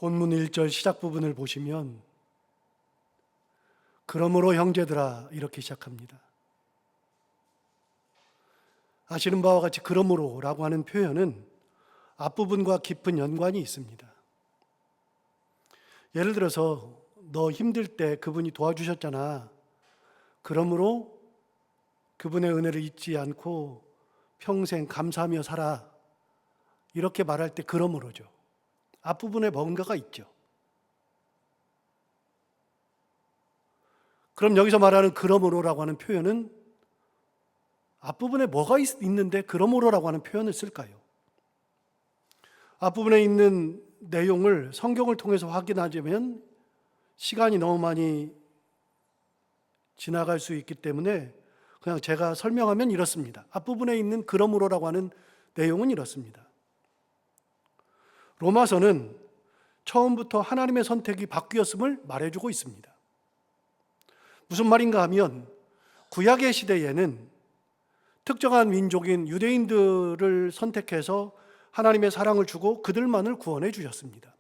본문 1절 시작 부분을 보시면 그러므로 형제들아 이렇게 시작합니다. 아시는 바와 같이 그러므로라고 하는 표현은 앞부분과 깊은 연관이 있습니다. 예를 들어서 너 힘들 때 그분이 도와주셨잖아. 그러므로 그분의 은혜를 잊지 않고 평생 감사하며 살아. 이렇게 말할 때 그러므로죠. 앞부분에 뭔가가 있죠. 그럼 여기서 말하는 그러므로라고 하는 표현은 앞부분에 뭐가 있는데 그러므로라고 하는 표현을 쓸까요? 앞부분에 있는 내용을 성경을 통해서 확인하자면 시간이 너무 많이 지나갈 수 있기 때문에 그냥 제가 설명하면 이렇습니다. 앞부분에 있는 그러므로라고 하는 내용은 이렇습니다. 로마서는 처음부터 하나님의 선택이 바뀌었음을 말해주고 있습니다. 무슨 말인가 하면 구약의 시대에는 특정한 민족인 유대인들을 선택해서 하나님의 사랑을 주고 그들만을 구원해 주셨습니다.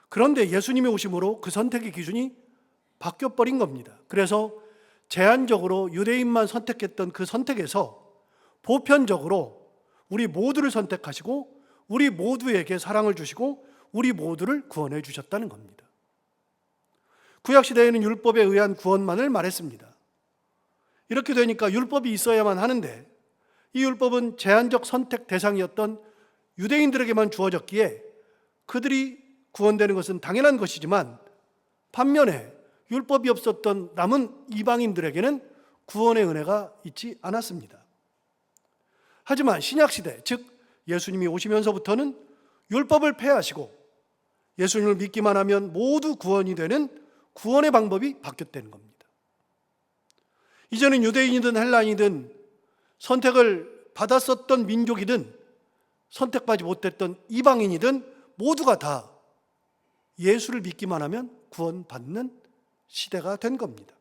그런데 예수님이 오심으로 그 선택의 기준이 바뀌어버린 겁니다. 그래서 제한적으로 유대인만 선택했던 그 선택에서 보편적으로 우리 모두를 선택하시고 우리 모두에게 사랑을 주시고 우리 모두를 구원해 주셨다는 겁니다. 구약시대에는 율법에 의한 구원만을 말했습니다. 이렇게 되니까 율법이 있어야만 하는데 이 율법은 제한적 선택 대상이었던 유대인들에게만 주어졌기에 그들이 구원되는 것은 당연한 것이지만 반면에 율법이 없었던 남은 이방인들에게는 구원의 은혜가 있지 않았습니다. 하지만 신약시대, 즉 예수님이 오시면서부터는 율법을 폐하시고 예수님을 믿기만 하면 모두 구원이 되는 구원의 방법이 바뀌었다는 겁니다. 이제는 유대인이든 헬라인이든 선택을 받았었던 민족이든 선택받지 못했던 이방인이든 모두가 다 예수를 믿기만 하면 구원받는 시대가 된 겁니다.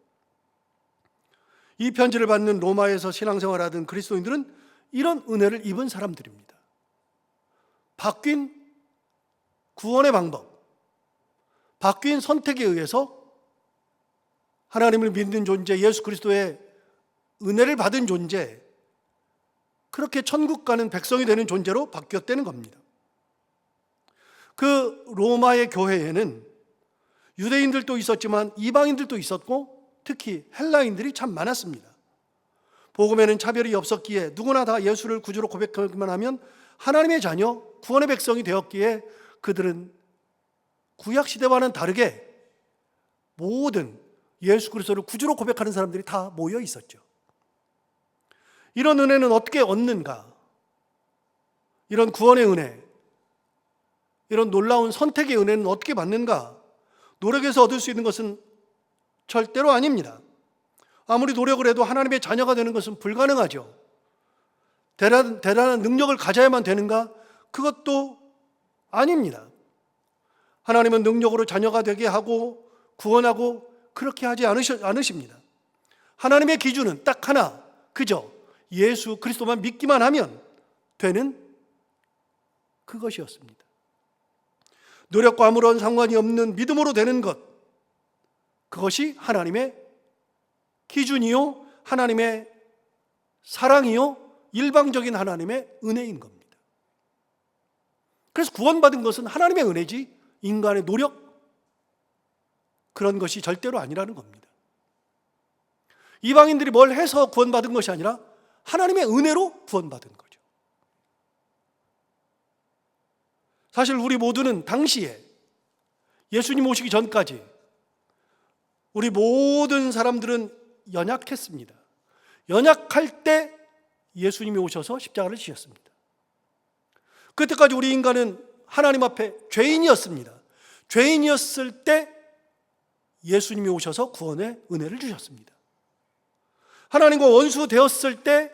이 편지를 받는 로마에서 신앙생활하던 그리스도인들은 이런 은혜를 입은 사람들입니다. 바뀐 구원의 방법, 바뀐 선택에 의해서 하나님을 믿는 존재, 예수 그리스도의 은혜를 받은 존재, 그렇게 천국 가는 백성이 되는 존재로 바뀌었다는 겁니다. 그 로마의 교회에는 유대인들도 있었지만 이방인들도 있었고 특히 헬라인들이 참 많았습니다. 복음에는 차별이 없었기에 누구나 다 예수를 구주로 고백하기만 하면 하나님의 자녀, 구원의 백성이 되었기에 그들은 구약시대와는 다르게 모든 예수 그리스도를 구주로 고백하는 사람들이 다 모여 있었죠. 이런 은혜는 어떻게 얻는가? 이런 구원의 은혜, 이런 놀라운 선택의 은혜는 어떻게 받는가? 노력해서 얻을 수 있는 것은 절대로 아닙니다. 아무리 노력을 해도 하나님의 자녀가 되는 것은 불가능하죠. 대단한 능력을 가져야만 되는가? 그것도 아닙니다. 하나님은 능력으로 자녀가 되게 하고 구원하고 그렇게 하지 않으십니다. 하나님의 기준은 딱 하나, 그저 예수 그리스도만 믿기만 하면 되는 그것이었습니다. 노력과 아무런 상관이 없는 믿음으로 되는 것, 그것이 하나님의 기준이요, 하나님의 사랑이요, 일방적인 하나님의 은혜인 겁니다. 그래서 구원받은 것은 하나님의 은혜지 인간의 노력, 그런 것이 절대로 아니라는 겁니다. 이방인들이 뭘 해서 구원받은 것이 아니라 하나님의 은혜로 구원받은 거죠. 사실 우리 모두는 당시에 예수님 오시기 전까지 우리 모든 사람들은 연약했습니다. 연약할 때 예수님이 오셔서 십자가를 지셨습니다. 그때까지 우리 인간은 하나님 앞에 죄인이었습니다. 죄인이었을 때 예수님이 오셔서 구원의 은혜를 주셨습니다. 하나님과 원수 되었을 때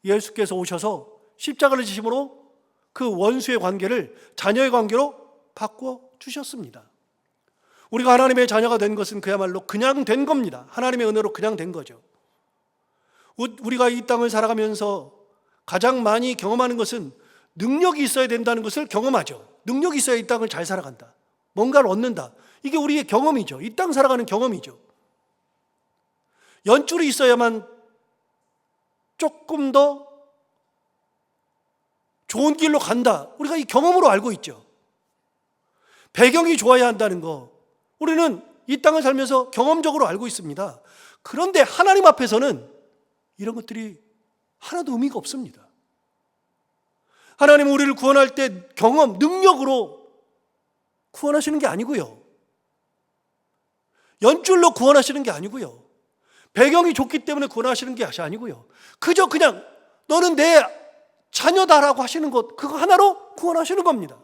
예수께서 오셔서 십자가를 지심으로 그 원수의 관계를 자녀의 관계로 바꿔 주셨습니다. 우리가 하나님의 자녀가 된 것은 그야말로 그냥 된 겁니다. 하나님의 은혜로 그냥 된 거죠. 우리가 이 땅을 살아가면서 가장 많이 경험하는 것은 능력이 있어야 된다는 것을 경험하죠. 능력이 있어야 이 땅을 잘 살아간다. 뭔가를 얻는다. 이게 우리의 경험이죠. 이 땅 살아가는 경험이죠. 연줄이 있어야만 조금 더 좋은 길로 간다. 우리가 이 경험으로 알고 있죠. 배경이 좋아야 한다는 거, 우리는 이 땅을 살면서 경험적으로 알고 있습니다. 그런데 하나님 앞에서는 이런 것들이 하나도 의미가 없습니다. 하나님은 우리를 구원할 때 경험, 능력으로 구원하시는 게 아니고요. 연줄로 구원하시는 게 아니고요. 배경이 좋기 때문에 구원하시는 게 아니고요. 그저 그냥 너는 내 자녀다라고 하시는 것, 그거 하나로 구원하시는 겁니다.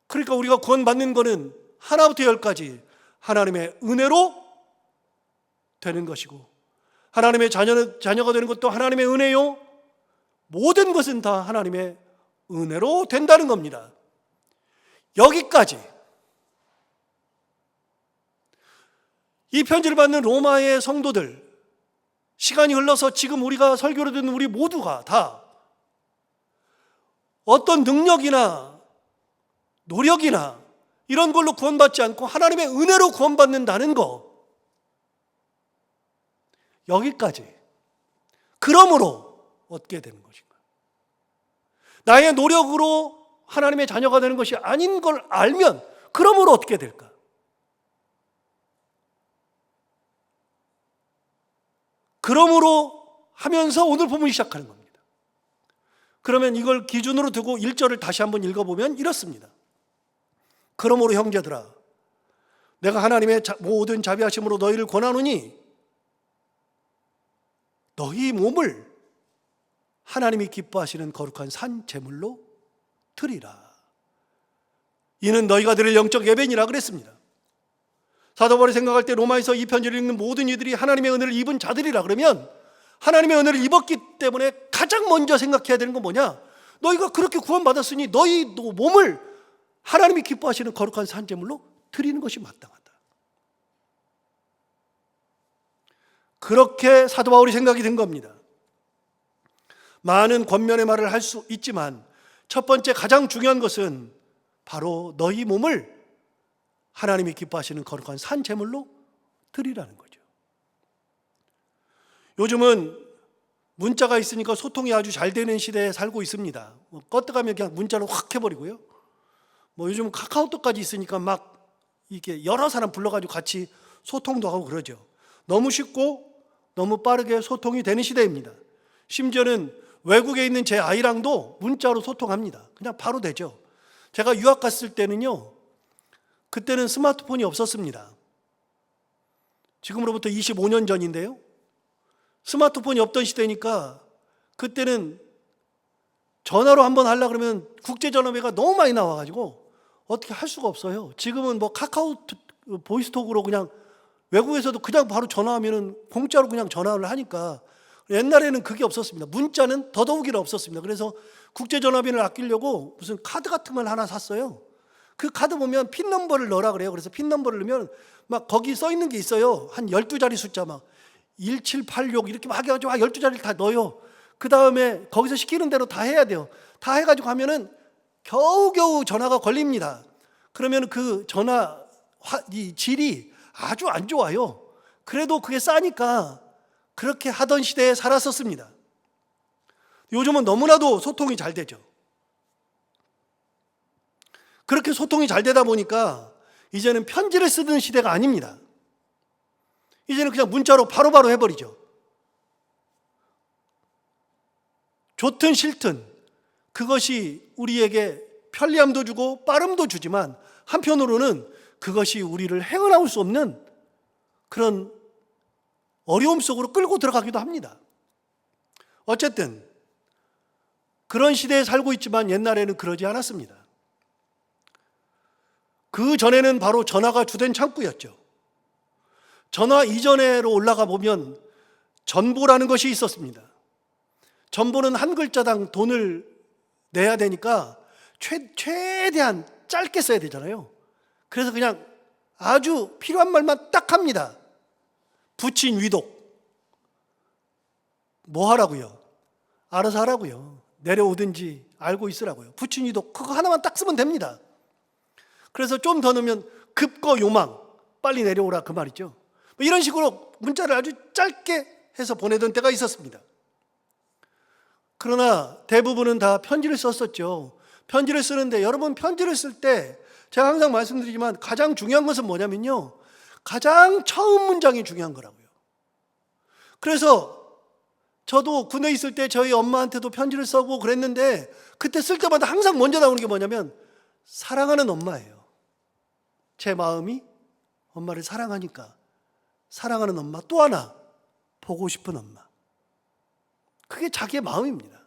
그러니까 우리가 구원받는 거는 하나부터 열까지 하나님의 은혜로 되는 것이고, 하나님의 자녀가 되는 것도 하나님의 은혜요, 모든 것은 다 하나님의 은혜로 된다는 겁니다. 여기까지 이 편지를 받는 로마의 성도들, 시간이 흘러서 지금 우리가 설교를 듣는 우리 모두가 다 어떤 능력이나 노력이나 이런 걸로 구원받지 않고 하나님의 은혜로 구원받는다는 거, 여기까지 그러므로 얻게 되는 것인가? 나의 노력으로 하나님의 자녀가 되는 것이 아닌 걸 알면 그러므로 어떻게 될까? 그러므로 하면서 오늘 본문이 시작하는 겁니다. 그러면 이걸 기준으로 두고 1절을 다시 한번 읽어보면 이렇습니다. 그러므로 형제들아, 내가 하나님의 모든 자비하심으로 너희를 권하노니 너희 몸을 하나님이 기뻐하시는 거룩한 산 제물로 드리라. 이는 너희가 드릴 영적 예배니라 그랬습니다. 사도 바울이 생각할 때 로마에서 이 편지를 읽는 모든 이들이 하나님의 은혜를 입은 자들이라 그러면, 하나님의 은혜를 입었기 때문에 가장 먼저 생각해야 되는 건 뭐냐? 너희가 그렇게 구원받았으니 너희 몸을 하나님이 기뻐하시는 거룩한 산 제물로 드리는 것이 마땅하다. 그렇게 사도 바울이 생각이 된 겁니다. 많은 권면의 말을 할 수 있지만 첫 번째 가장 중요한 것은 바로 너희 몸을 하나님이 기뻐하시는 거룩한 산 제물로 드리라는 거죠. 요즘은 문자가 있으니까 소통이 아주 잘 되는 시대에 살고 있습니다. 껐다가면 그냥 문자로 확 해버리고요. 요즘 카카오톡까지 있으니까 막 이렇게 여러 사람 불러가지고 같이 소통도 하고 그러죠. 너무 쉽고 너무 빠르게 소통이 되는 시대입니다. 심지어는 외국에 있는 제 아이랑도 문자로 소통합니다. 그냥 바로 되죠. 제가 유학 갔을 때는요, 그때는 스마트폰이 없었습니다. 지금으로부터 25년 전인데요, 스마트폰이 없던 시대니까 그때는 전화로 한번 하려고 그러면 국제전화비가 너무 많이 나와가지고 어떻게 할 수가 없어요. 지금은 카카오 보이스톡으로 그냥 외국에서도 그냥 바로 전화하면은 공짜로 그냥 전화를 하니까, 옛날에는 그게 없었습니다. 문자는 더더욱이나 없었습니다. 그래서 국제전화비를 아끼려고 무슨 카드 같은 걸 하나 샀어요. 그 카드 보면 핀 넘버를 넣으라 그래요. 그래서 핀 넘버를 넣으면 막 거기 써 있는 게 있어요. 한 12자리 숫자 막 1786 이렇게 막 해가지고 12자리를 다 넣어요. 그 다음에 거기서 시키는 대로 다 해야 돼요. 다 해가지고 하면은 겨우겨우 전화가 걸립니다. 그러면 그 전화 이 질이 아주 안 좋아요. 그래도 그게 싸니까 그렇게 하던 시대에 살았었습니다. 요즘은 너무나도 소통이 잘 되죠. 그렇게 소통이 잘 되다 보니까 이제는 편지를 쓰는 시대가 아닙니다. 이제는 그냥 문자로 바로바로 해버리죠. 좋든 싫든 그것이 우리에게 편리함도 주고 빠름도 주지만, 한편으로는 그것이 우리를 헤어나올 수 없는 그런 어려움 속으로 끌고 들어가기도 합니다. 어쨌든 그런 시대에 살고 있지만 옛날에는 그러지 않았습니다. 그 전에는 바로 전화가 주된 창구였죠. 전화 이전에로 올라가 보면 전보라는 것이 있었습니다. 전보는 한 글자당 돈을 내야 되니까 최대한 짧게 써야 되잖아요. 그래서 그냥 아주 필요한 말만 딱 합니다. 부친 위독. 뭐 하라고요? 알아서 하라고요. 내려오든지 알고 있으라고요. 부친이도 그거 하나만 딱 쓰면 됩니다. 그래서 좀 더 넣으면 급거 요망, 빨리 내려오라 그 말이죠. 이런 식으로 문자를 아주 짧게 해서 보내던 때가 있었습니다. 그러나 대부분은 다 편지를 썼었죠. 편지를 쓰는데 여러분, 편지를 쓸 때 제가 항상 말씀드리지만 가장 중요한 것은 뭐냐면요, 가장 처음 문장이 중요한 거라고요. 그래서 저도 군에 있을 때 저희 엄마한테도 편지를 써보고 그랬는데 그때 쓸 때마다 항상 먼저 나오는 게 뭐냐면 사랑하는 엄마예요. 제 마음이 엄마를 사랑하니까 사랑하는 엄마, 또 하나 보고 싶은 엄마. 그게 자기의 마음입니다.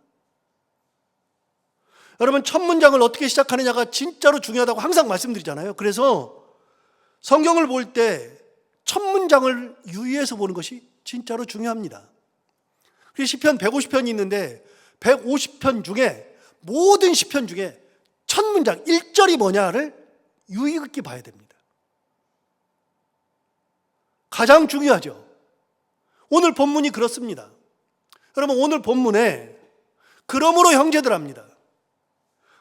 여러분, 첫 문장을 어떻게 시작하느냐가 진짜로 중요하다고 항상 말씀드리잖아요. 그래서 성경을 볼 때 첫 문장을 유의해서 보는 것이 진짜로 중요합니다. 시편 150편이 있는데 150편 중에, 모든 시편 중에 첫 문장 1절이 뭐냐를 유의 깊게 봐야 됩니다. 가장 중요하죠. 오늘 본문이 그렇습니다. 여러분, 오늘 본문에 그러므로 형제들합니다.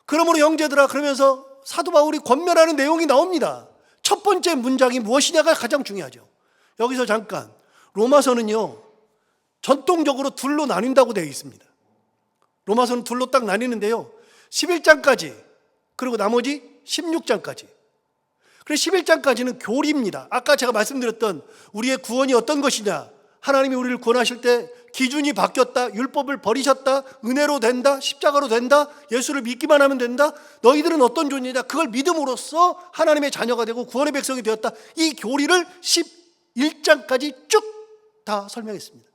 그러므로 형제들아 그러면서 사도 바울이 권면하는 내용이 나옵니다. 첫 번째 문장이 무엇이냐가 가장 중요하죠. 여기서 잠깐, 로마서는요 전통적으로 둘로 나뉜다고 되어 있습니다. 로마서는 둘로 딱 나뉘는데요, 11장까지 그리고 나머지 16장까지. 그래서 11장까지는 교리입니다. 아까 제가 말씀드렸던 우리의 구원이 어떤 것이냐, 하나님이 우리를 구원하실 때 기준이 바뀌었다, 율법을 버리셨다, 은혜로 된다, 십자가로 된다, 예수를 믿기만 하면 된다, 너희들은 어떤 존재냐, 그걸 믿음으로써 하나님의 자녀가 되고 구원의 백성이 되었다. 이 교리를 11장까지 쭉 다 설명했습니다.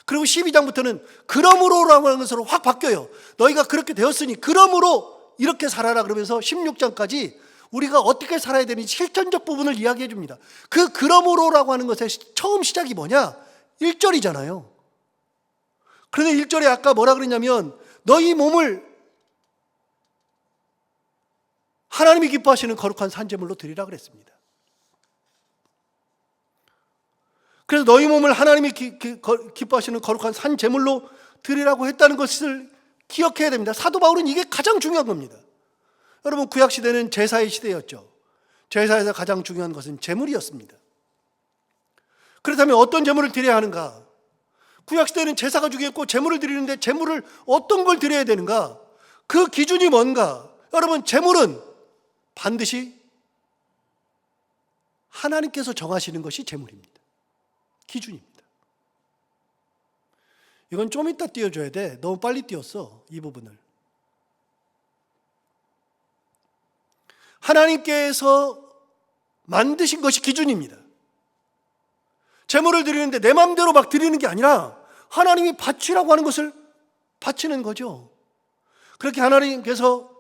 그리고 12장부터는 그러므로라고 하는 것으로 확 바뀌어요. 너희가 그렇게 되었으니 그러므로 이렇게 살아라 그러면서 16장까지 우리가 어떻게 살아야 되는지 실천적 부분을 이야기해 줍니다. 그 그러므로라고 하는 것의 처음 시작이 뭐냐? 1절이잖아요. 그런데 1절에 아까 뭐라 그랬냐면 너희 몸을 하나님이 기뻐하시는 거룩한 산제물로 드리라 그랬습니다. 그래서 너희 몸을 하나님이 기뻐하시는 거룩한 산제물로 드리라고 했다는 것을 기억해야 됩니다. 사도 바울은 이게 가장 중요한 겁니다. 여러분, 구약시대는 제사의 시대였죠. 제사에서 가장 중요한 것은 제물이었습니다. 그렇다면 어떤 제물을 드려야 하는가? 구약시대는 제사가 중요했고 제물을 드리는데 제물을 어떤 걸 드려야 되는가? 그 기준이 뭔가? 여러분, 제물은 반드시 하나님께서 정하시는 것이 제물입니다. 기준입니다. 이건 좀 이따 띄워줘야 돼. 너무 빨리 띄웠어, 이 부분을. 하나님께서 만드신 것이 기준입니다. 제물을 드리는데 내 마음대로 막 드리는 게 아니라 하나님이 바치라고 하는 것을 바치는 거죠. 그렇게 하나님께서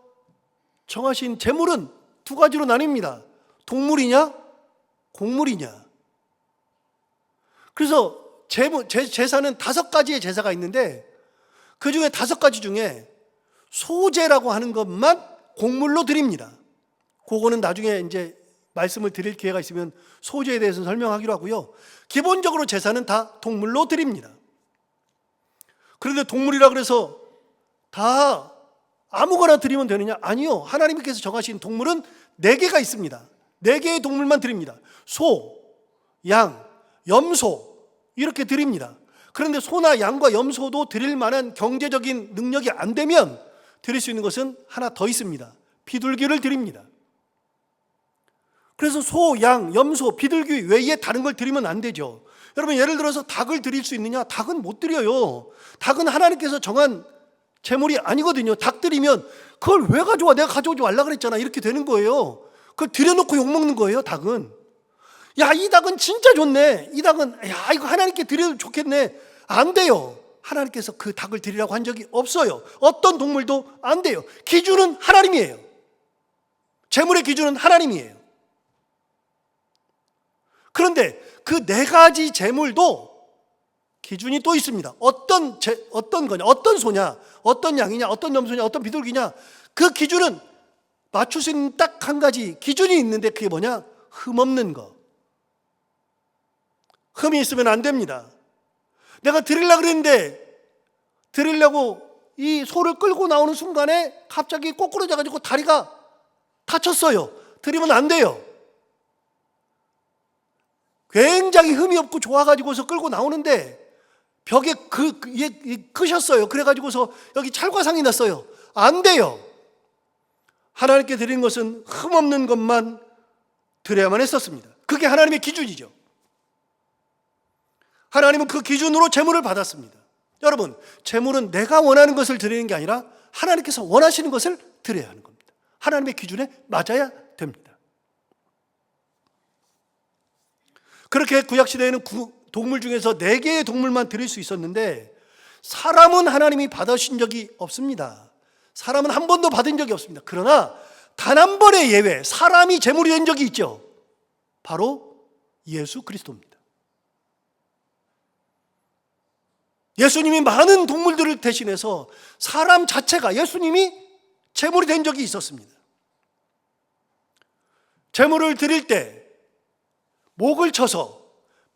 정하신 제물은 두 가지로 나뉩니다. 동물이냐, 곡물이냐. 그래서 제사는 5가지의 제사가 있는데 그 중에 5가지 중에 소제라고 하는 것만 곡물로 드립니다. 그거는 나중에 이제 말씀을 드릴 기회가 있으면 소제에 대해서 설명하기로 하고요. 기본적으로 제사는 다 동물로 드립니다. 그런데 동물이라 그래서 다 아무거나 드리면 되느냐? 아니요. 하나님께서 정하신 동물은 4개가 있습니다. 4개의 동물만 드립니다. 소, 양, 염소 이렇게 드립니다. 그런데 소나 양과 염소도 드릴 만한 경제적인 능력이 안 되면 드릴 수 있는 것은 하나 더 있습니다. 비둘기를 드립니다. 그래서 소, 양, 염소, 비둘기 외에 다른 걸 드리면 안 되죠. 여러분, 예를 들어서 닭을 드릴 수 있느냐? 닭은 못 드려요. 닭은 하나님께서 정한 제물이 아니거든요. 닭 드리면 그걸 왜 가져와? 내가 가져오지 말라 그랬잖아. 이렇게 되는 거예요. 그걸 드려놓고 욕먹는 거예요, 닭은. 야, 이 닭은 진짜 좋네. 이 닭은, 야, 이거 하나님께 드려도 좋겠네. 안 돼요. 하나님께서 그 닭을 드리라고 한 적이 없어요. 어떤 동물도 안 돼요. 기준은 하나님이에요. 제물의 기준은 하나님이에요. 그런데 그 4가지 제물도 기준이 또 있습니다. 어떤 거냐, 어떤 소냐, 어떤 양이냐, 어떤 염소냐, 어떤 비둘기냐. 그 기준은 맞출 수 있는 딱 한 가지 기준이 있는데 그게 뭐냐? 흠없는 거. 흠이 있으면 안 됩니다. 내가 드리려고 그랬는데 드리려고 이 소를 끌고 나오는 순간에 갑자기 꼬꾸러져가지고 다리가 다쳤어요. 들이면 안 돼요. 굉장히 흠이 없고 좋아가지고서 끌고 나오는데 벽에 끄셨어요. 그래가지고서 여기 찰과상이 났어요. 안 돼요. 하나님께 드리는 것은 흠 없는 것만 드려야만 했었습니다. 그게 하나님의 기준이죠. 하나님은 그 기준으로 제물을 받았습니다. 여러분, 제물은 내가 원하는 것을 드리는 게 아니라 하나님께서 원하시는 것을 드려야 하는 겁니다. 하나님의 기준에 맞아야 됩니다. 그렇게 구약시대에는 동물 중에서 4개의 동물만 드릴 수 있었는데 사람은 하나님이 받으신 적이 없습니다. 사람은 한 번도 받은 적이 없습니다. 그러나 단 한 번의 예외, 사람이 제물이 된 적이 있죠. 바로 예수 그리스도입니다. 예수님이 많은 동물들을 대신해서 사람 자체가 예수님이 제물이 된 적이 있었습니다. 제물을 드릴 때 목을 쳐서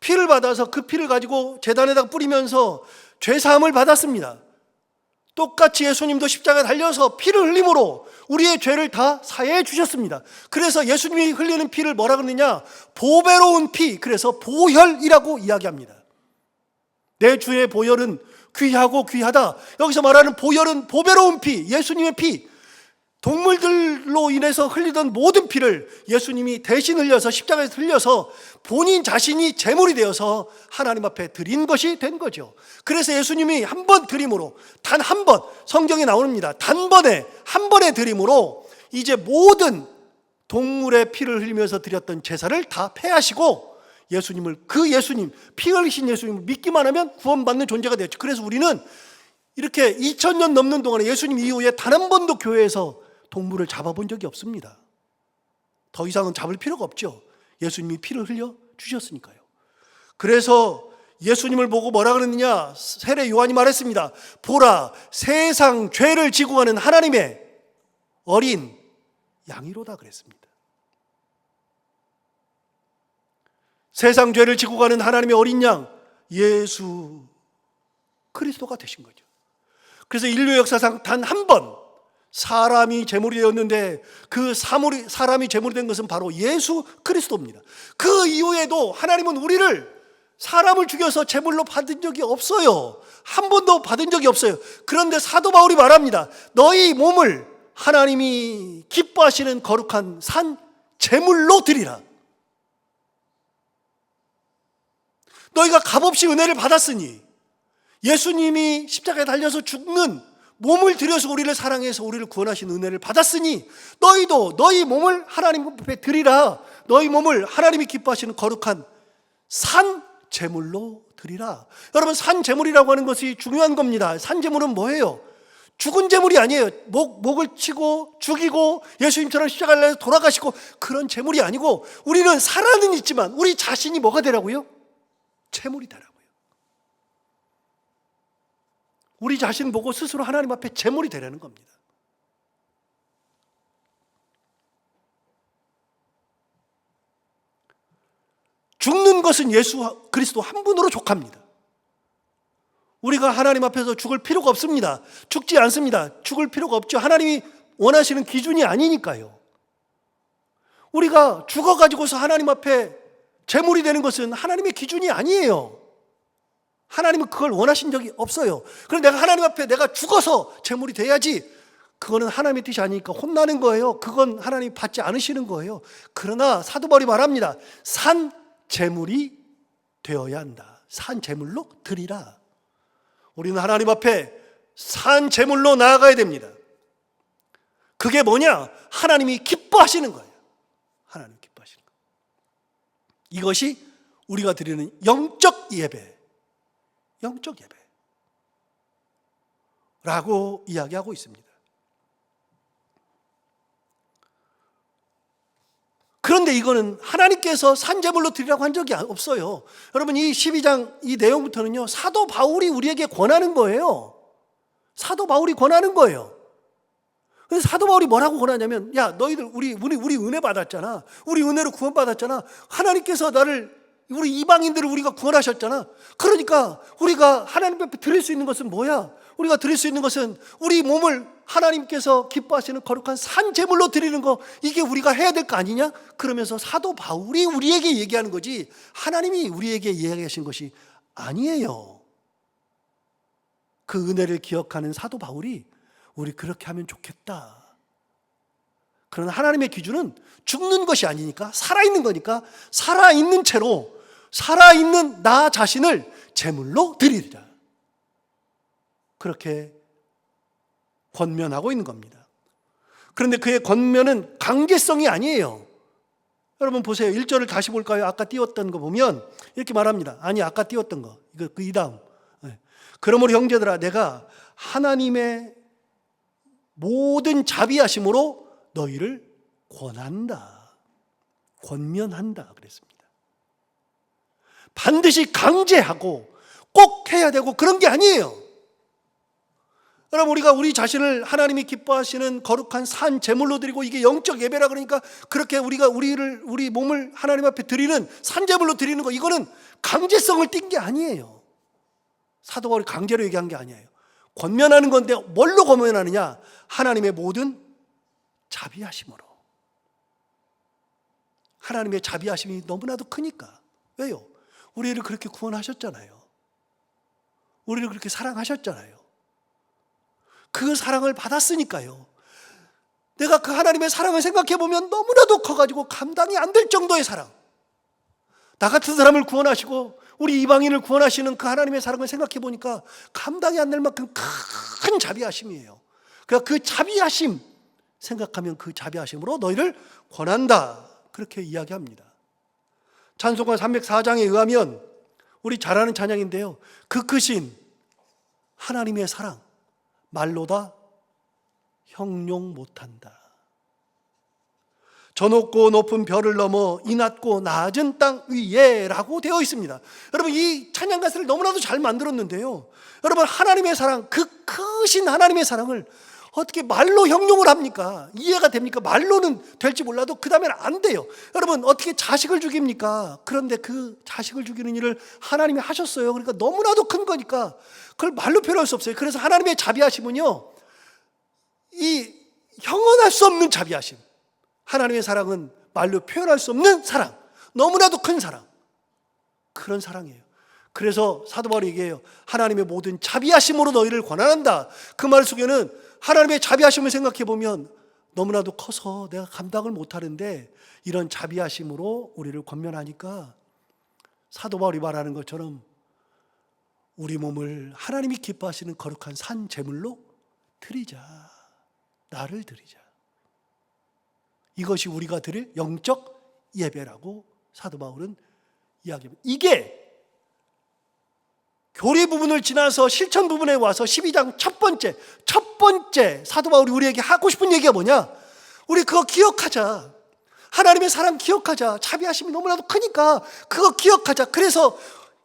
피를 받아서 그 피를 가지고 제단에다가 뿌리면서 죄사함을 받았습니다. 똑같이 예수님도 십자가에 달려서 피를 흘림으로 우리의 죄를 다 사해 주셨습니다. 그래서 예수님이 흘리는 피를 뭐라 그러느냐? 보배로운 피, 그래서 보혈이라고 이야기합니다. 내 주의 보혈은 귀하고 귀하다. 여기서 말하는 보혈은 보배로운 피, 예수님의 피. 동물들로 인해서 흘리던 모든 피를 예수님이 대신 흘려서 십자가에서 흘려서 본인 자신이 제물이 되어서 하나님 앞에 드린 것이 된 거죠. 그래서 예수님이 한 번 드림으로, 단 한 번, 성경에 나옵니다. 단번에 한 번의 드림으로 이제 모든 동물의 피를 흘리면서 드렸던 제사를 다 폐하시고 예수님을, 그 예수님, 피 흘리신 예수님을 믿기만 하면 구원받는 존재가 되었죠. 그래서 우리는 이렇게 2000년 넘는 동안에 예수님 이후에 단 한 번도 교회에서 동물을 잡아본 적이 없습니다. 더 이상은 잡을 필요가 없죠. 예수님이 피를 흘려 주셨으니까요. 그래서 예수님을 보고 뭐라 그랬느냐? 세례 요한이 말했습니다. 보라, 세상 죄를 지고 가는 하나님의 어린 양이로다 그랬습니다. 세상 죄를 지고 가는 하나님의 어린 양, 예수 그리스도가 되신 거죠. 그래서 인류 역사상 단 한 번 사람이 제물이 되었는데 그 사람이 제물이 된 것은 바로 예수 그리스도입니다. 그 이후에도 하나님은 우리를, 사람을 죽여서 제물로 받은 적이 없어요. 한 번도 받은 적이 없어요. 그런데 사도 바울이 말합니다. 너희 몸을 하나님이 기뻐하시는 거룩한 산 제물로 드리라. 너희가 값없이 은혜를 받았으니, 예수님이 십자가에 달려서 죽는 몸을 들여서 우리를 사랑해서 우리를 구원하신 은혜를 받았으니 너희도 너희 몸을 하나님 앞에 드리라. 너희 몸을 하나님이 기뻐하시는 거룩한 산 제물로 드리라. 여러분, 산 제물이라고 하는 것이 중요한 겁니다. 산 제물은 뭐예요? 죽은 제물이 아니에요. 목을 치고 죽이고 예수님처럼 십자가에 달려서 돌아가시고 그런 제물이 아니고, 우리는 살아는 있지만 우리 자신이 뭐가 되라고요? 제물이 되라고요. 우리 자신 보고 스스로 하나님 앞에 제물이 되라는 겁니다. 죽는 것은 예수 그리스도 한 분으로 족합니다. 우리가 하나님 앞에서 죽을 필요가 없습니다. 죽지 않습니다. 죽을 필요가 없죠. 하나님이 원하시는 기준이 아니니까요. 우리가 죽어가지고서 하나님 앞에 제물이 되는 것은 하나님의 기준이 아니에요. 하나님은 그걸 원하신 적이 없어요. 그런데 내가 하나님 앞에 내가 죽어서 제물이 돼야지, 그거는 하나님의 뜻이 아니니까 혼나는 거예요. 그건 하나님이 받지 않으시는 거예요. 그러나 사도 바울이 말합니다. 산 제물이 되어야 한다. 산 제물로 드리라. 우리는 하나님 앞에 산 제물로 나아가야 됩니다. 그게 뭐냐? 하나님이 기뻐하시는 거예요. 하나님 기뻐하시는 거예요. 이것이 우리가 드리는 영적 예배, 영적 예배라고 이야기하고 있습니다. 그런데 이거는 하나님께서 산제물로 드리라고 한 적이 없어요. 여러분, 이 12장 이 내용부터는요, 사도 바울이 우리에게 권하는 거예요. 사도 바울이 권하는 거예요. 근데 사도 바울이 뭐라고 권하냐면, 야, 너희들 우리 은혜 받았잖아. 우리 은혜로 구원받았잖아. 하나님께서 우리 이방인들을 우리가 구원하셨잖아. 그러니까 우리가 하나님 앞에 드릴 수 있는 것은 뭐야? 우리가 드릴 수 있는 것은 우리 몸을 하나님께서 기뻐하시는 거룩한 산 제물로 드리는 거, 이게 우리가 해야 될 거 아니냐? 그러면서 사도 바울이 우리에게 얘기하는 거지 하나님이 우리에게 이야기하신 것이 아니에요. 그 은혜를 기억하는 사도 바울이 우리 그렇게 하면 좋겠다. 그러나 하나님의 기준은 죽는 것이 아니니까, 살아있는 거니까, 살아있는 채로 살아있는 나 자신을 제물로 드리리라. 그렇게 권면하고 있는 겁니다. 그런데 그의 권면은 강제성이 아니에요. 여러분 보세요. 1절을 다시 볼까요? 아까 띄웠던 거 보면 이렇게 말합니다. 아니, 아까 띄웠던 거, 이 다음. 그러므로 형제들아, 내가 하나님의 모든 자비하심으로 너희를 권한다, 권면한다 그랬습니다. 반드시 강제하고 꼭 해야 되고 그런 게 아니에요. 여러분, 우리가 우리 자신을 하나님이 기뻐하시는 거룩한 산 제물로 드리고, 이게 영적 예배라 그러니까 그렇게 우리 몸을 하나님 앞에 드리는 산 제물로 드리는 거, 이거는 강제성을 띈 게 아니에요. 사도 바울이 강제로 얘기한 게 아니에요. 권면하는 건데 뭘로 권면하느냐? 하나님의 모든 자비하심으로. 하나님의 자비하심이 너무나도 크니까. 왜요? 우리를 그렇게 구원하셨잖아요. 우리를 그렇게 사랑하셨잖아요. 그 사랑을 받았으니까요. 내가 그 하나님의 사랑을 생각해 보면 너무나도 커가지고 감당이 안 될 정도의 사랑. 나 같은 사람을 구원하시고 우리 이방인을 구원하시는 그 하나님의 사랑을 생각해 보니까 감당이 안 될 만큼 큰 자비하심이에요. 그러니까 그 자비하심 생각하면 그 자비하심으로 너희를 권한다, 그렇게 이야기합니다. 찬송가 304장에 의하면 우리 잘 아는 찬양인데요, 그 크신 하나님의 사랑 말로다 형용 못한다. 저 높고 높은 별을 넘어 이 낮고 낮은 땅 위에 라고 되어 있습니다. 여러분, 이 찬양 가사를 너무나도 잘 만들었는데요, 여러분, 하나님의 사랑, 그 크신 하나님의 사랑을 어떻게 말로 형용을 합니까? 이해가 됩니까? 말로는 될지 몰라도 그 다음에는 안 돼요. 여러분, 어떻게 자식을 죽입니까? 그런데 그 자식을 죽이는 일을 하나님이 하셨어요. 그러니까 너무나도 큰 거니까 그걸 말로 표현할 수 없어요. 그래서 하나님의 자비하심은요, 이 형언할 수 없는 자비하심. 하나님의 사랑은 말로 표현할 수 없는 사랑, 너무나도 큰 사랑, 그런 사랑이에요. 그래서 사도 바울이 얘기해요. 하나님의 모든 자비하심으로 너희를 권한한다. 그 말 속에는 하나님의 자비하심을 생각해 보면 너무나도 커서 내가 감당을 못하는데 이런 자비하심으로 우리를 권면하니까 사도 바울이 말하는 것처럼 우리 몸을 하나님이 기뻐하시는 거룩한 산 제물로 드리자, 나를 드리자. 이것이 우리가 드릴 영적 예배라고 사도 바울은 이야기합니다. 이게 교리 부분을 지나서 실천 부분에 와서 12장 첫 번째 사도 바울이 우리에게 하고 싶은 얘기가 뭐냐? 우리 그거 기억하자. 하나님의 사랑 기억하자. 자비하심이 너무나도 크니까 그거 기억하자. 그래서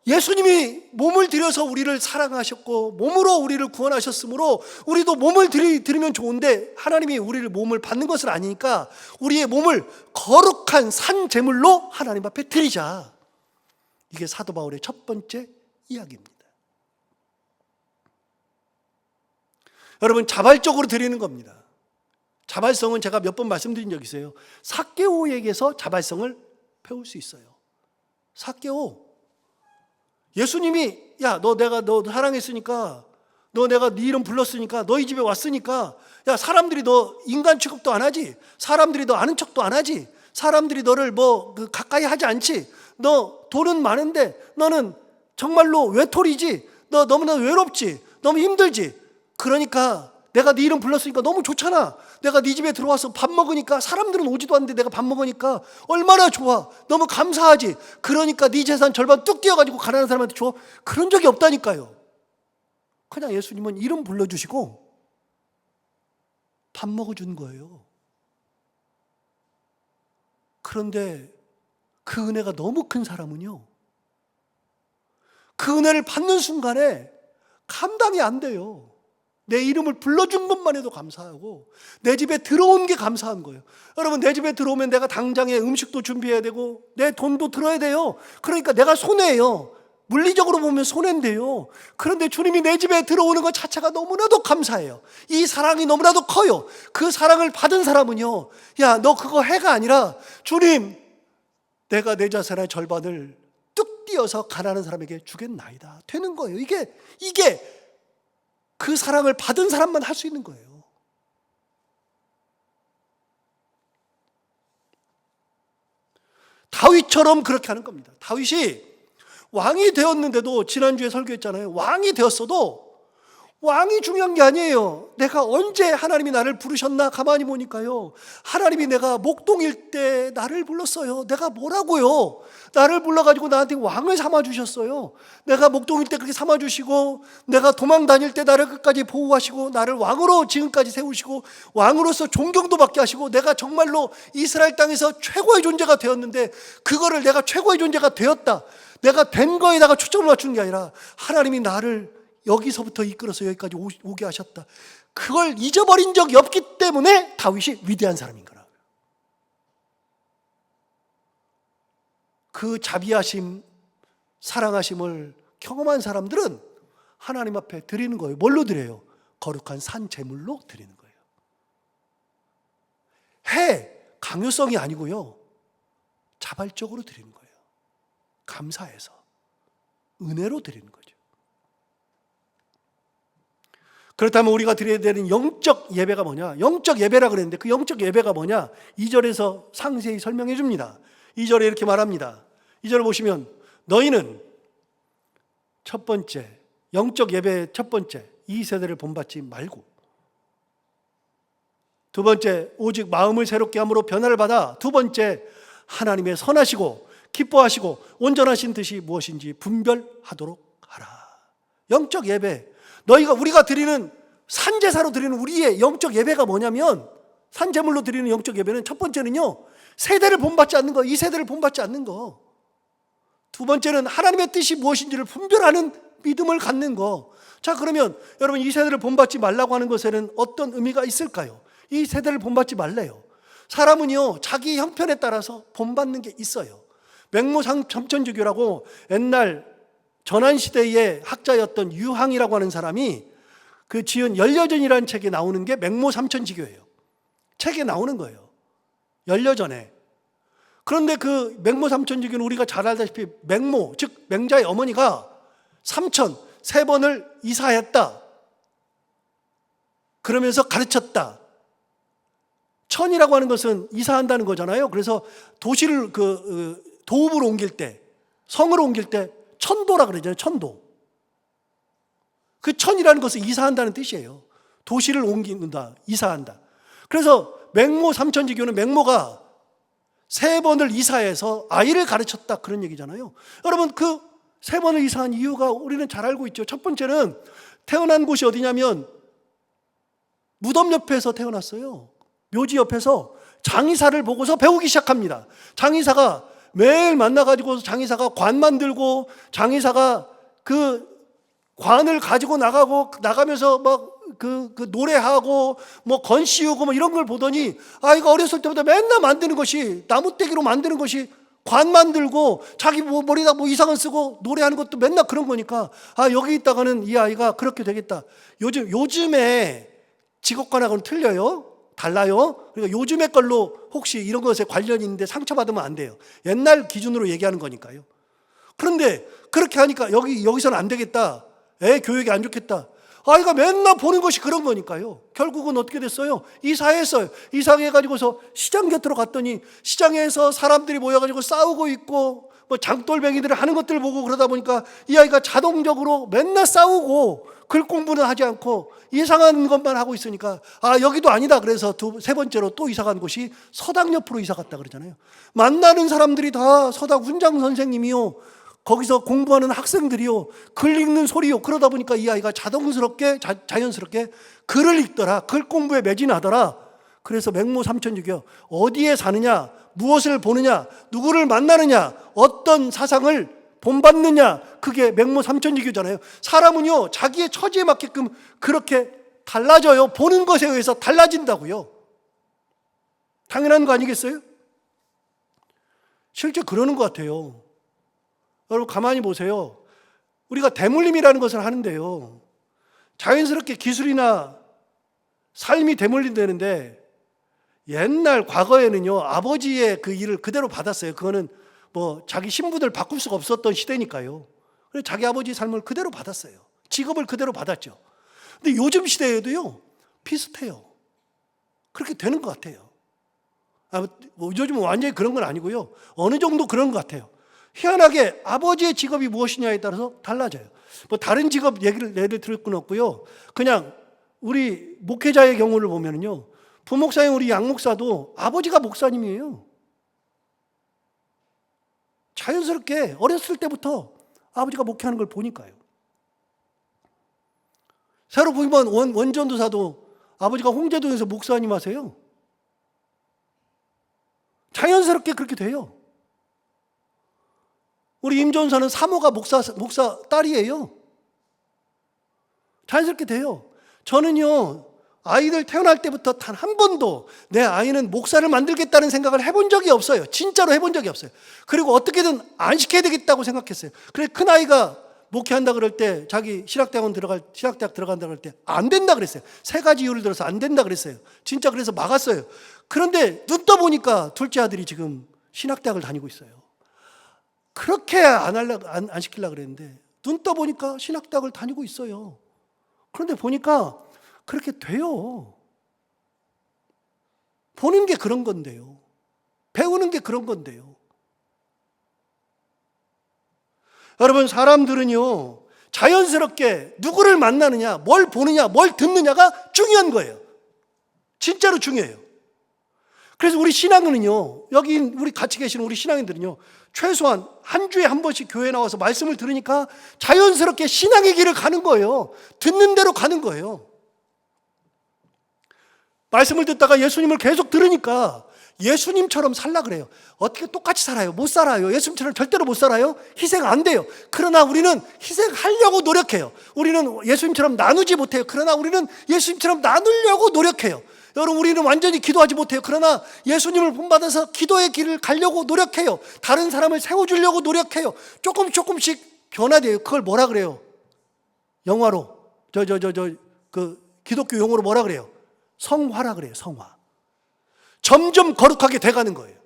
예수님이 몸을 들여서 우리를 사랑하셨고 몸으로 우리를 구원하셨으므로 우리도 몸을 드리면 좋은데 하나님이 우리를 몸을 받는 것은 아니니까 우리의 몸을 거룩한 산 제물로 하나님 앞에 드리자. 이게 사도 바울의 첫 번째 이야기입니다. 여러분, 자발적으로 드리는 겁니다. 자발성은 제가 몇 번 말씀드린 적이 있어요. 삭개오에게서 자발성을 배울 수 있어요. 삭개오, 예수님이 야, 너 사랑했으니까, 내가 네 이름 불렀으니까, 너희 집에 왔으니까, 야, 사람들이 너 인간 취급도 안 하지, 사람들이 너 아는 척도 안 하지, 사람들이 너를 가까이 하지 않지, 너 돈은 많은데 너는 정말로 외톨이지, 너 너무나 외롭지, 너무 힘들지. 그러니까 내가 네 이름 불렀으니까 너무 좋잖아. 내가 네 집에 들어와서 밥 먹으니까, 사람들은 오지도 않는데 내가 밥 먹으니까 얼마나 좋아. 너무 감사하지. 그러니까 네 재산 절반 뚝 떼어가지고 가난한 사람한테 줘. 그런 적이 없다니까요. 그냥 예수님은 이름 불러주시고 밥 먹어준 거예요. 그런데 그 은혜가 너무 큰 사람은요, 그 은혜를 받는 순간에 감당이 안 돼요. 내 이름을 불러준 것만 해도 감사하고 내 집에 들어온 게 감사한 거예요. 여러분, 내 집에 들어오면 내가 당장에 음식도 준비해야 되고 내 돈도 들어야 돼요. 그러니까 내가 손해예요. 물리적으로 보면 손해인데요. 그런데 주님이 내 집에 들어오는 것 자체가 너무나도 감사해요. 이 사랑이 너무나도 커요. 그 사랑을 받은 사람은요, 야, 너 그거 해가 아니라 주님, 내가 내 자산의 절반을 뚝 띄어서 가난한 사람에게 주겠나이다 되는 거예요. 이게 그 사랑을 받은 사람만 할 수 있는 거예요. 다윗처럼 그렇게 하는 겁니다. 다윗이 왕이 되었는데도, 지난주에 설교했잖아요. 왕이 되었어도 왕이 중요한 게 아니에요. 내가 언제 하나님이 나를 부르셨나 가만히 보니까요, 하나님이 내가 목동일 때 나를 불렀어요. 내가 뭐라고요? 나를 불러가지고 나한테 왕을 삼아주셨어요. 내가 목동일 때 그렇게 삼아주시고, 내가 도망 다닐 때 나를 끝까지 보호하시고, 나를 왕으로 지금까지 세우시고, 왕으로서 존경도 받게 하시고, 내가 정말로 이스라엘 땅에서 최고의 존재가 되었는데, 그거를 내가 최고의 존재가 되었다, 내가 된 거에다가 초점을 맞추는 게 아니라 하나님이 나를 여기서부터 이끌어서 여기까지 오게 하셨다, 그걸 잊어버린 적이 없기 때문에 다윗이 위대한 사람인 거라. 그 자비하심, 사랑하심을 경험한 사람들은 하나님 앞에 드리는 거예요. 뭘로 드려요? 거룩한 산 제물로 드리는 거예요. 강요성이 아니고요, 자발적으로 드리는 거예요. 감사해서, 은혜로 드리는 거죠. 그렇다면 우리가 드려야 되는 영적 예배가 뭐냐? 영적 예배라 그랬는데 그 영적 예배가 뭐냐? 2절에서 상세히 설명해 줍니다. 2절에 이렇게 말합니다. 2절을 보시면, 너희는 첫 번째, 영적 예배의 첫 번째, 이 세대를 본받지 말고, 두 번째, 오직 마음을 새롭게 함으로 변화를 받아, 두 번째, 하나님의 선하시고 기뻐하시고 온전하신 뜻이 무엇인지 분별하도록 하라. 영적 예배, 우리가 드리는 산제사로 드리는 우리의 영적 예배가 뭐냐면, 산제물로 드리는 영적 예배는 첫 번째는요, 세대를 본받지 않는 거, 이 세대를 본받지 않는 거. 두 번째는 하나님의 뜻이 무엇인지를 분별하는 믿음을 갖는 거. 자, 그러면 여러분, 이 세대를 본받지 말라고 하는 것에는 어떤 의미가 있을까요? 이 세대를 본받지 말래요. 사람은요, 자기 형편에 따라서 본받는 게 있어요. 맹모삼천주교라고 옛날 전환시대의 학자였던 유항이라고 하는 사람이 그 지은 열려전이라는 책에 나오는 게 맹모삼천지교예요. 책에 나오는 거예요, 열려전에. 그런데 그 맹모삼천지교는 우리가 잘 알다시피 맹모, 즉 맹자의 어머니가 삼천, 3번을 이사했다, 그러면서 가르쳤다. 천이라고 하는 것은 이사한다는 거잖아요. 그래서 도시를 도읍으로 옮길 때, 성으로 옮길 때 천도라 그러잖아요. 천도. 그 천이라는 것은 이사한다는 뜻이에요. 도시를 옮긴다, 이사한다. 그래서 맹모 삼천지교는 맹모가 3번을 이사해서 아이를 가르쳤다, 그런 얘기잖아요. 여러분, 그 3번을 이사한 이유가 우리는 잘 알고 있죠. 첫 번째는 태어난 곳이 어디냐면 무덤 옆에서 태어났어요. 묘지 옆에서 장의사를 보고서 배우기 시작합니다. 장의사가 매일 만나가지고 장의사가 관 만들고, 장의사가 그 관을 가지고 나가면서 막 노래하고 뭐 건 씌우고 뭐 이런 걸 보더니, 아이가 어렸을 때부터 맨날 만드는 것이, 나무떼기로 만드는 것이 관 만들고, 자기 머리에다 이상한 쓰고 노래하는 것도 맨날 그런 거니까, 여기 있다가는 이 아이가 그렇게 되겠다. 요즘에 직업관하고는 틀려요. 달라요. 그러니까 요즘의 걸로 혹시 이런 것에 관련이 있는데 상처받으면 안 돼요. 옛날 기준으로 얘기하는 거니까요. 그런데 그렇게 하니까 여기서는 안 되겠다, 교육이 안 좋겠다, 아이가 맨날 보는 것이 그런 거니까요. 결국은 어떻게 됐어요? 이사했어요. 이사해가지고서 시장 곁으로 갔더니 시장에서 사람들이 모여가지고 싸우고 있고, 뭐 장돌뱅이들을 하는 것들을 보고 그러다 보니까 이 아이가 자동적으로 맨날 싸우고 글 공부는 하지 않고 이상한 것만 하고 있으니까, 여기도 아니다. 그래서 세 번째로 또 이사 간 곳이 서당 옆으로 이사 갔다 그러잖아요. 만나는 사람들이 다 서당 훈장 선생님이요, 거기서 공부하는 학생들이요, 글 읽는 소리요. 그러다 보니까 이 아이가 자연스럽게 글을 읽더라, 글 공부에 매진하더라. 그래서 맹모삼천주교, 어디에 사느냐, 무엇을 보느냐, 누구를 만나느냐, 어떤 사상을 본받느냐, 그게 맹모삼천주교잖아요. 사람은요, 자기의 처지에 맞게끔 그렇게 달라져요. 보는 것에 의해서 달라진다고요. 당연한 거 아니겠어요? 실제 그러는 것 같아요. 여러분, 가만히 보세요. 우리가 대물림이라는 것을 하는데요, 자연스럽게 기술이나 삶이 대물림되는데, 옛날 과거에는요 아버지의 그 일을 그대로 받았어요. 그거는 뭐 자기 신분을 바꿀 수가 없었던 시대니까요. 그래서 자기 아버지 삶을 그대로 받았어요. 직업을 그대로 받았죠. 근데 요즘 시대에도요 비슷해요. 그렇게 되는 것 같아요. 뭐 요즘은 완전히 그런 건 아니고요, 어느 정도 그런 것 같아요. 희한하게 아버지의 직업이 무엇이냐에 따라서 달라져요. 뭐 다른 직업 예를 들을 건 없고요, 그냥 우리 목회자의 경우를 보면요, 부목사인 우리 양 목사도 아버지가 목사님이에요. 자연스럽게 어렸을 때부터 아버지가 목회하는 걸 보니까요. 새로 보면 원전도사도 아버지가 홍제동에서 목사님 하세요. 자연스럽게 그렇게 돼요. 우리 임전사는 사모가 목사 딸이에요. 자연스럽게 돼요. 저는요 아이들 태어날 때부터 단 한 번도 내 아이는 목사를 만들겠다는 생각을 해본 적이 없어요. 진짜로 해본 적이 없어요. 그리고 어떻게든 안 시켜야 되겠다고 생각했어요. 그래 큰아이가 목회한다 그럴 때, 자기 신학대학 들어간다 그럴 때 안 된다 그랬어요. 3가지 이유를 들어서 안 된다 그랬어요. 진짜 그래서 막았어요. 그런데 눈 떠보니까 둘째 아들이 지금 신학대학을 다니고 있어요. 그렇게 안 시키려고 그랬는데 눈 떠보니까 신학대학을 다니고 있어요. 그런데 보니까 그렇게 돼요. 보는 게 그런 건데요. 배우는 게 그런 건데요. 여러분, 사람들은요 자연스럽게 누구를 만나느냐, 뭘 보느냐, 뭘 듣느냐가 중요한 거예요. 진짜로 중요해요. 그래서 우리 신앙은요, 여기 우리 같이 계시는 우리 신앙인들은요, 최소한 한 주에 한 번씩 교회에 나와서 말씀을 들으니까 자연스럽게 신앙의 길을 가는 거예요. 듣는 대로 가는 거예요. 말씀을 듣다가 예수님을 계속 들으니까 예수님처럼 살라 그래요. 어떻게 똑같이 살아요? 못 살아요. 예수님처럼 절대로 못 살아요. 희생 안 돼요. 그러나 우리는 희생하려고 노력해요. 우리는 예수님처럼 나누지 못해요. 그러나 우리는 예수님처럼 나누려고 노력해요. 여러분, 우리는 완전히 기도하지 못해요. 그러나 예수님을 본받아서 기도의 길을 가려고 노력해요. 다른 사람을 세워주려고 노력해요. 조금씩 변화돼요. 그걸 뭐라 그래요? 영화로 기독교 용어로 뭐라 그래요? 성화라 그래요. 성화. 점점 거룩하게 돼가는 거예요.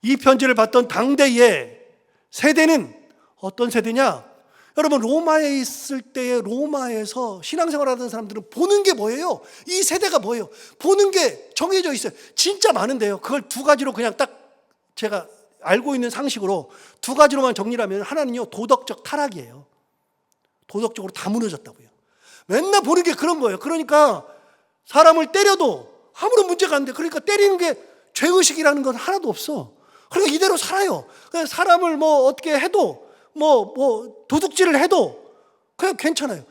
이 편지를 받던 당대의 세대는 어떤 세대냐? 여러분, 로마에 있을 때의 로마에서 신앙생활하던 사람들은 보는 게 뭐예요? 이 세대가 뭐예요? 보는 게 정해져 있어요. 진짜 많은데요, 그걸 2가지로 그냥 딱 제가 알고 있는 상식으로 2가지로만 정리를 하면, 하나는요 도덕적 타락이에요. 도덕적으로 다 무너졌다고요. 맨날 보는 게 그런 거예요. 그러니까 사람을 때려도 아무런 문제가 안 돼. 그러니까 때리는 게 죄의식이라는 건 하나도 없어. 그러니까 이대로 살아요. 그냥 사람을 뭐 어떻게 해도 도둑질을 해도 그냥 괜찮아요.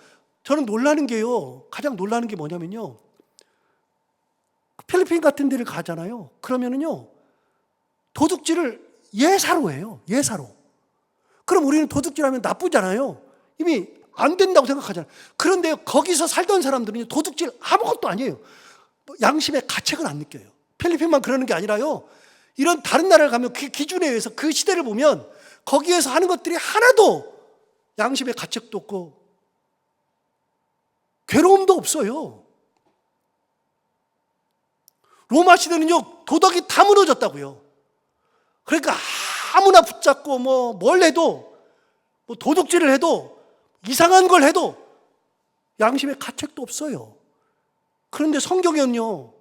저는 놀라는 게요, 가장 놀라는 게 뭐냐면요, 필리핀 같은 데를 가잖아요. 그러면은요 도둑질을 예사로 해요. 예사로. 그럼 우리는 도둑질하면 나쁘잖아요. 이미 안 된다고 생각하잖아요. 그런데 거기서 살던 사람들은 도둑질 아무것도 아니에요. 양심의 가책을 안 느껴요. 필리핀만 그러는 게 아니라요, 이런 다른 나라를 가면 그 기준에 의해서 그 시대를 보면 거기에서 하는 것들이 하나도 양심의 가책도 없고 괴로움도 없어요. 로마 시대는요 도덕이 다 무너졌다고요. 그러니까 아무나 붙잡고 뭘 해도, 도둑질을 해도, 이상한 걸 해도 양심의 가책도 없어요. 그런데 성경에는요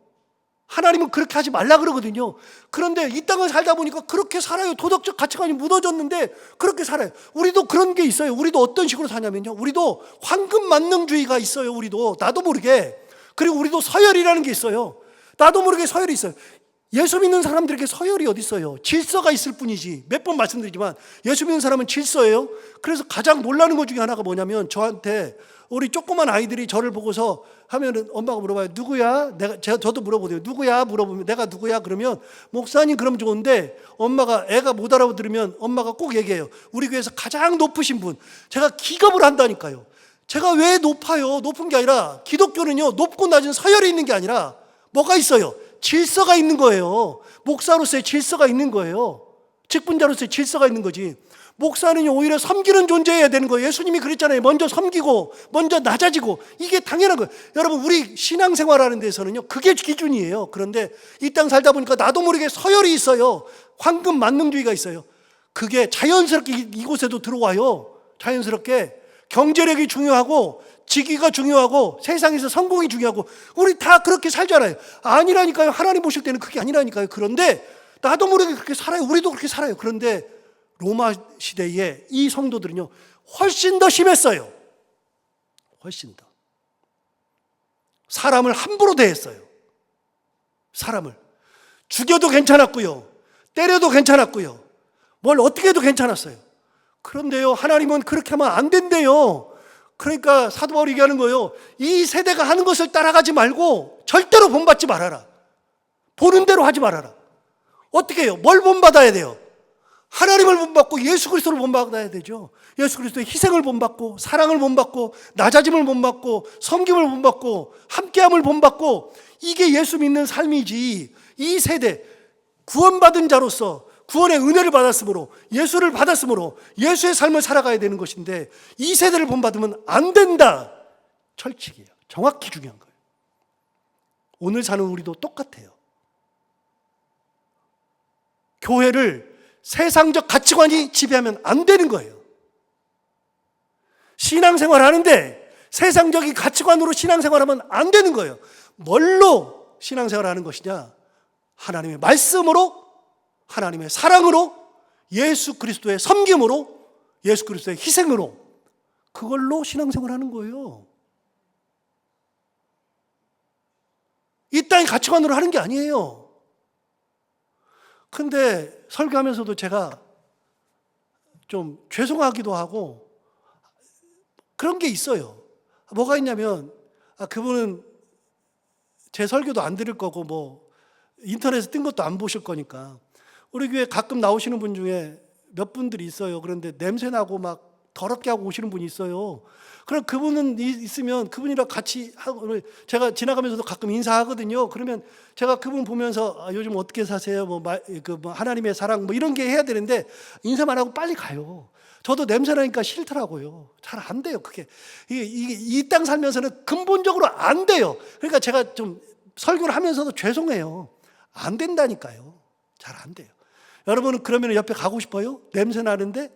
하나님은 그렇게 하지 말라 그러거든요. 그런데 이 땅을 살다 보니까 그렇게 살아요. 도덕적 가치관이 무너졌는데 그렇게 살아요. 우리도 그런 게 있어요. 우리도 어떤 식으로 사냐면요, 우리도 황금만능주의가 있어요. 우리도 나도 모르게. 그리고 우리도 서열이라는 게 있어요. 나도 모르게 서열이 있어요. 예수 믿는 사람들에게 서열이 어디 있어요? 질서가 있을 뿐이지. 몇 번 말씀드리지만 예수 믿는 사람은 질서예요. 그래서 가장 놀라는 것 중에 하나가 뭐냐면, 저한테 우리 조그만 아이들이 저를 보고서 하면은 엄마가 물어봐요. 누구야? 저도 물어보대요. 누구야? 물어보면 내가 누구야? 그러면 목사님 그러면 좋은데, 엄마가 애가 못 알아들으면 엄마가 꼭 얘기해요. 우리 교회에서 가장 높으신 분. 제가 기겁을 한다니까요. 제가 왜 높아요? 높은 게 아니라, 기독교는요 높고 낮은 서열이 있는 게 아니라 뭐가 있어요? 질서가 있는 거예요. 목사로서의 질서가 있는 거예요. 직분자로서의 질서가 있는 거지. 목사는 오히려 섬기는 존재여야 되는 거예요. 예수님이 그랬잖아요. 먼저 섬기고 먼저 낮아지고, 이게 당연한 거예요. 여러분, 우리 신앙생활하는 데서는요, 그게 기준이에요. 그런데 이 땅 살다 보니까 나도 모르게 서열이 있어요. 황금 만능주의가 있어요. 그게 자연스럽게 이곳에도 들어와요. 자연스럽게 경제력이 중요하고 직위가 중요하고 세상에서 성공이 중요하고, 우리 다 그렇게 살잖아요. 아니라니까요. 하나님 보실 때는 그게 아니라니까요. 그런데 나도 모르게 그렇게 살아요. 우리도 그렇게 살아요. 그런데 로마 시대에 이 성도들은요, 훨씬 더 심했어요. 훨씬 더. 사람을 함부로 대했어요. 사람을. 죽여도 괜찮았고요. 때려도 괜찮았고요. 뭘 어떻게 해도 괜찮았어요. 그런데요, 하나님은 그렇게 하면 안 된대요. 그러니까 사도 바울이 얘기하는 거예요. 이 세대가 하는 것을 따라가지 말고 절대로 본받지 말아라. 보는 대로 하지 말아라. 어떻게 해요? 뭘 본받아야 돼요? 하나님을 본받고 예수 그리스도를 본받아야 되죠. 예수 그리스도의 희생을 본받고, 사랑을 본받고, 낮아짐을 본받고, 섬김을 본받고, 함께함을 본받고, 이게 예수 믿는 삶이지. 이 세대 구원받은 자로서 구원의 은혜를 받았으므로, 예수를 받았으므로 예수의 삶을 살아가야 되는 것인데, 이 세대를 본받으면 안 된다. 철칙이에요. 정확히 중요한 거예요. 오늘 사는 우리도 똑같아요. 교회를 세상적 가치관이 지배하면 안 되는 거예요. 신앙생활 하는데 세상적인 가치관으로 신앙생활하면 안 되는 거예요. 뭘로 신앙생활 하는 것이냐? 하나님의 말씀으로, 하나님의 사랑으로, 예수 그리스도의 섬김으로, 예수 그리스도의 희생으로, 그걸로 신앙생활 하는 거예요. 이 땅의 가치관으로 하는 게 아니에요. 근데 설교하면서도 제가 좀 죄송하기도 하고 그런 게 있어요. 뭐가 있냐면, 그분은 제 설교도 안 들을 거고 뭐 인터넷에 뜬 것도 안 보실 거니까, 우리 교회 가끔 나오시는 분 중에 몇 분들이 있어요. 그런데 냄새나고 막 더럽게 하고 오시는 분이 있어요. 그럼 그분은 있으면 그분이랑 같이 하고, 제가 지나가면서도 가끔 인사하거든요. 그러면 제가 그분 보면서 요즘 어떻게 사세요? 뭐 하나님의 사랑 뭐 이런 게 해야 되는데 인사만 하고 빨리 가요. 저도 냄새나니까 싫더라고요. 잘 안 돼요. 그게 이 땅 살면서는 근본적으로 안 돼요. 그러니까 제가 좀 설교를 하면서도 죄송해요. 안 된다니까요. 잘 안 돼요. 여러분은 그러면 옆에 가고 싶어요? 냄새 나는데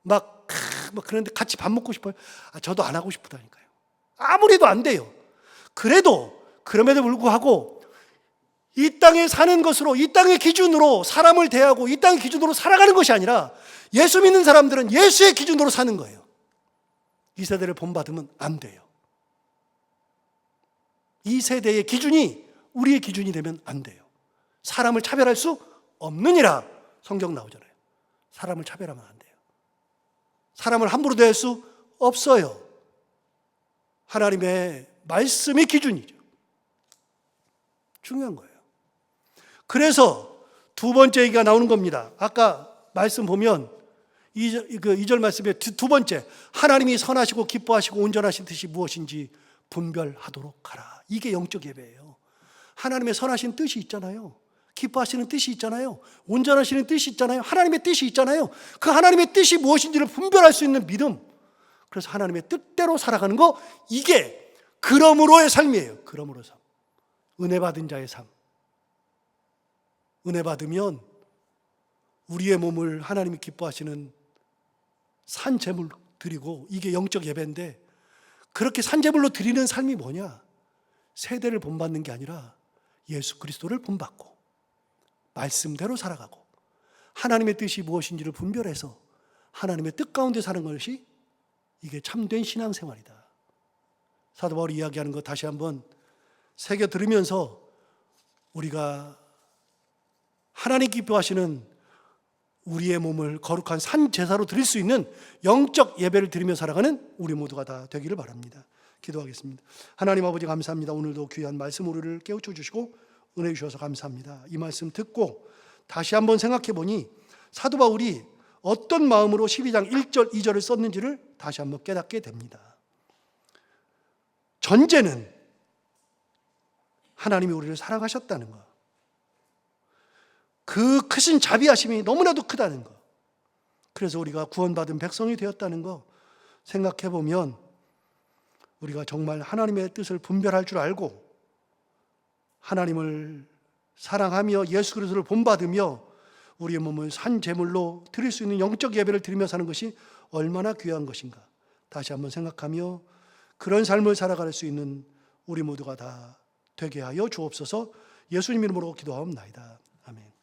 막 그런데 같이 밥 먹고 싶어요? 저도 안 하고 싶다니까요. 아무리 해도 안 돼요. 그럼에도 불구하고 이 땅에 사는 것으로, 이 땅의 기준으로 사람을 대하고 이 땅의 기준으로 살아가는 것이 아니라, 예수 믿는 사람들은 예수의 기준으로 사는 거예요. 이 세대를 본받으면 안 돼요. 이 세대의 기준이 우리의 기준이 되면 안 돼요. 사람을 차별할 수 없느니라 성경 나오잖아요. 사람을 차별하면 안 돼요. 사람을 함부로 대할 수 없어요. 하나님의 말씀이 기준이죠. 중요한 거예요. 그래서 두 번째 얘기가 나오는 겁니다. 아까 말씀 보면 2절 말씀에 두 번째, 하나님이 선하시고 기뻐하시고 온전하신 뜻이 무엇인지 분별하도록 하라. 이게 영적 예배예요. 하나님의 선하신 뜻이 있잖아요. 기뻐하시는 뜻이 있잖아요. 온전하시는 뜻이 있잖아요. 하나님의 뜻이 있잖아요. 그 하나님의 뜻이 무엇인지를 분별할 수 있는 믿음. 그래서 하나님의 뜻대로 살아가는 거, 이게 그러므로의 삶이에요. 그러므로의 삶. 은혜 받은 자의 삶. 은혜 받으면 우리의 몸을 하나님이 기뻐하시는 산 제물 드리고, 이게 영적 예배인데, 그렇게 산 제물로 드리는 삶이 뭐냐? 세대를 본받는 게 아니라 예수 그리스도를 본받고 말씀대로 살아가고 하나님의 뜻이 무엇인지를 분별해서 하나님의 뜻 가운데 사는 것이, 이게 참된 신앙생활이다. 사도 바울이 이야기하는 거 다시 한번 새겨 들으면서 우리가 하나님 기뻐하시는 우리의 몸을 거룩한 산 제사로 드릴 수 있는 영적 예배를 드리며 살아가는 우리 모두가 다 되기를 바랍니다. 기도하겠습니다. 하나님 아버지, 감사합니다. 오늘도 귀한 말씀 우리를 깨우쳐 주시고 은혜 주셔서 감사합니다. 이 말씀 듣고 다시 한번 생각해 보니 사도 바울이 어떤 마음으로 12장 1절 2절을 썼는지를 다시 한번 깨닫게 됩니다. 전제는 하나님이 우리를 사랑하셨다는 것, 그 크신 자비하심이 너무나도 크다는 거. 그래서 우리가 구원받은 백성이 되었다는 거 생각해 보면 우리가 정말 하나님의 뜻을 분별할 줄 알고 하나님을 사랑하며 예수 그리스도를 본받으며 우리의 몸을 산 제물로 드릴 수 있는 영적 예배를 드리며 사는 것이 얼마나 귀한 것인가 다시 한번 생각하며 그런 삶을 살아갈 수 있는 우리 모두가 다 되게 하여 주옵소서. 예수님 이름으로 기도하옵나이다. 아멘.